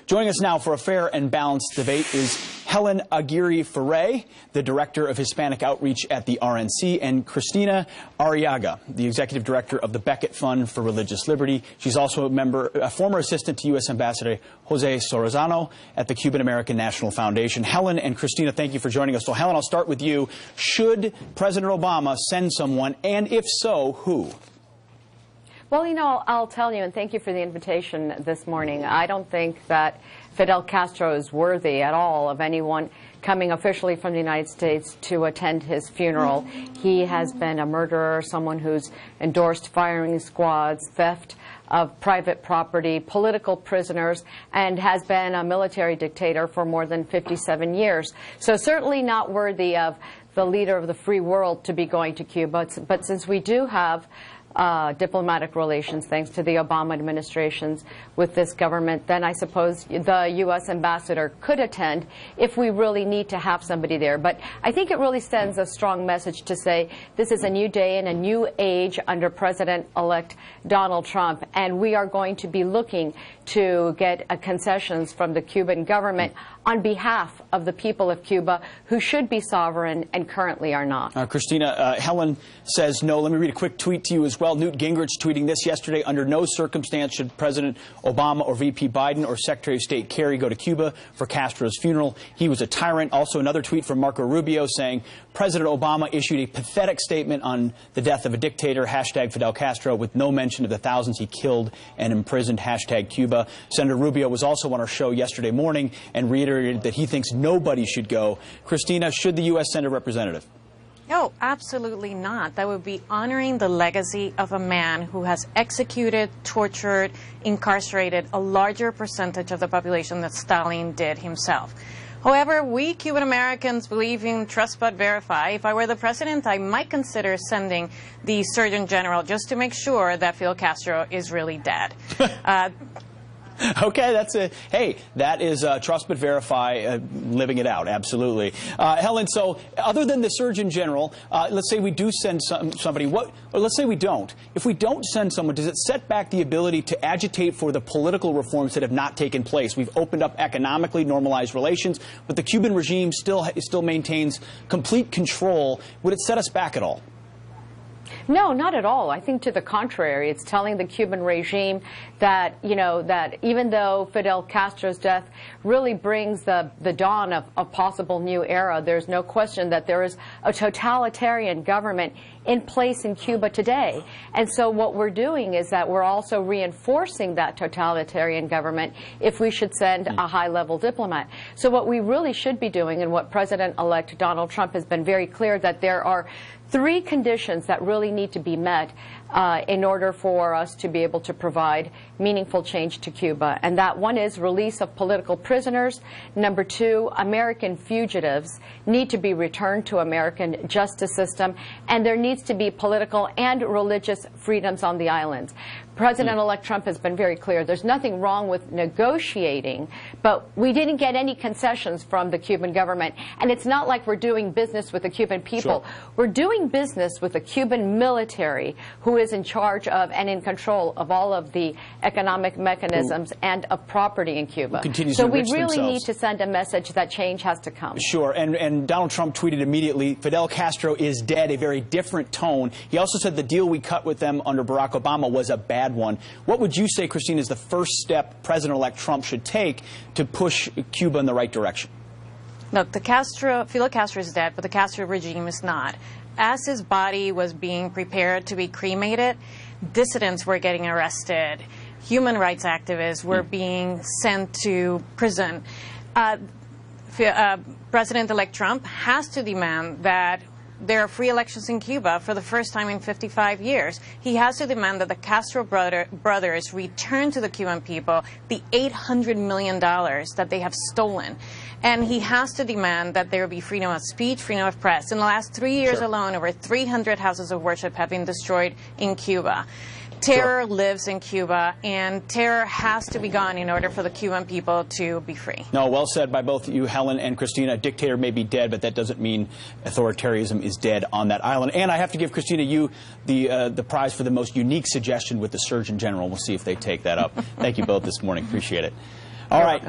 Joining us now for a fair and balanced debate is Helen Aguirre-Ferre, the Director of Hispanic Outreach at the RNC, and Cristina Arriaga, the Executive Director of the Beckett Fund for Religious Liberty. She's also a former assistant to U.S. Ambassador Jose Sorzano at the Cuban American National Foundation. Helen and Cristina, thank you for joining us. So, Helen, I'll start with you. Should President Obama send someone, and if so, who? Well, you know, I'll tell you, and thank you for the invitation this morning. I don't think that Fidel Castro is worthy at all of anyone coming officially from the United States to attend his funeral. He has been a murderer, someone who's endorsed firing squads, theft of private property, political prisoners, and has been a military dictator for more than 57 years. So certainly not worthy of the leader of the free world to be going to Cuba. But since we do have diplomatic relations, thanks to the Obama administrations with this government, then I suppose the U.S. ambassador could attend if we really need to have somebody there. But I think it really sends a strong message to say this is a new day and a new age under President-elect Donald Trump, and we are going to be looking to get concessions from the Cuban government on behalf of the people of Cuba who should be sovereign and currently are not. Cristina, Helen says no. Let me read a quick tweet to you as well. Newt Gingrich tweeting this yesterday: under no circumstance should President Obama or VP Biden or Secretary of State Kerry go to Cuba for Castro's funeral. He was a tyrant. Also another tweet from Marco Rubio saying President Obama issued a pathetic statement on the death of a dictator, hashtag Fidel Castro, with no mention of the thousands he killed and imprisoned, hashtag Cuba. Senator Rubio was also on our show yesterday morning and reiterated that he thinks nobody should go. Cristina, should the U.S. send a representative? No, absolutely not. That would be honoring the legacy of a man who has executed, tortured, incarcerated a larger percentage of the population than Stalin did himself. However, we Cuban Americans believe in trust but verify. If I were the president, I might consider sending the Surgeon General just to make sure that Fidel Castro is really dead. Okay, that's it. Hey, that is trust but verify, living it out, absolutely. Helen, so other than the Surgeon General, let's say we do send somebody, or let's say we don't. If we don't send someone, does it set back the ability to agitate for the political reforms that have not taken place? We've opened up economically normalized relations, but the Cuban regime still maintains complete control. Would it set us back at all? No, not at all. I think to the contrary, it's telling the Cuban regime that, you know, that even though Fidel Castro's death really brings the dawn of a possible new era, there's no question that there is a totalitarian government in place in Cuba today. And so what we're doing is that we're also reinforcing that totalitarian government if we should send a high-level diplomat. So what we really should be doing, and what President-elect Donald Trump has been very clear, that there are three conditions that really need to be met in order for us to be able to provide meaningful change to Cuba. And that one is release of political prisoners. Number two, American fugitives need to be returned to American justice system. And there needs to be political and religious freedoms on the islands. President-elect Trump has been very clear. There's nothing wrong with negotiating, but we didn't get any concessions from the Cuban government. And it's not like we're doing business with the Cuban people. Sure. We're doing business with the Cuban military, who is in charge of and in control of all of the economic mechanisms and of property in Cuba. So we really need to send a message that change has to come. Sure, and Donald Trump tweeted immediately, Fidel Castro is dead, a very different tone. He also said the deal we cut with them under Barack Obama was a bad one. What would you say, Christine, is the first step President-elect Trump should take to push Cuba in the right direction? Look, Fidel Castro is dead, but the Castro regime is not. As his body was being prepared to be cremated, dissidents were getting arrested. Human rights activists were being sent to prison. President-elect Trump has to demand that there are free elections in Cuba for the first time in 55 years. He has to demand that the Castro brothers return to the Cuban people the $800 million that they have stolen. And he has to demand that there be freedom of speech, freedom of press. In the last 3 years alone, over 300 houses of worship have been destroyed in Cuba. Terror lives in Cuba, and terror has to be gone in order for the Cuban people to be free. No, well said by both you, Helen and Cristina. A dictator may be dead, but that doesn't mean authoritarianism is dead on that island. And I have to give Cristina you the prize for the most unique suggestion with the Surgeon General. We'll see if they take that up. Thank you both this morning. Appreciate it. All right.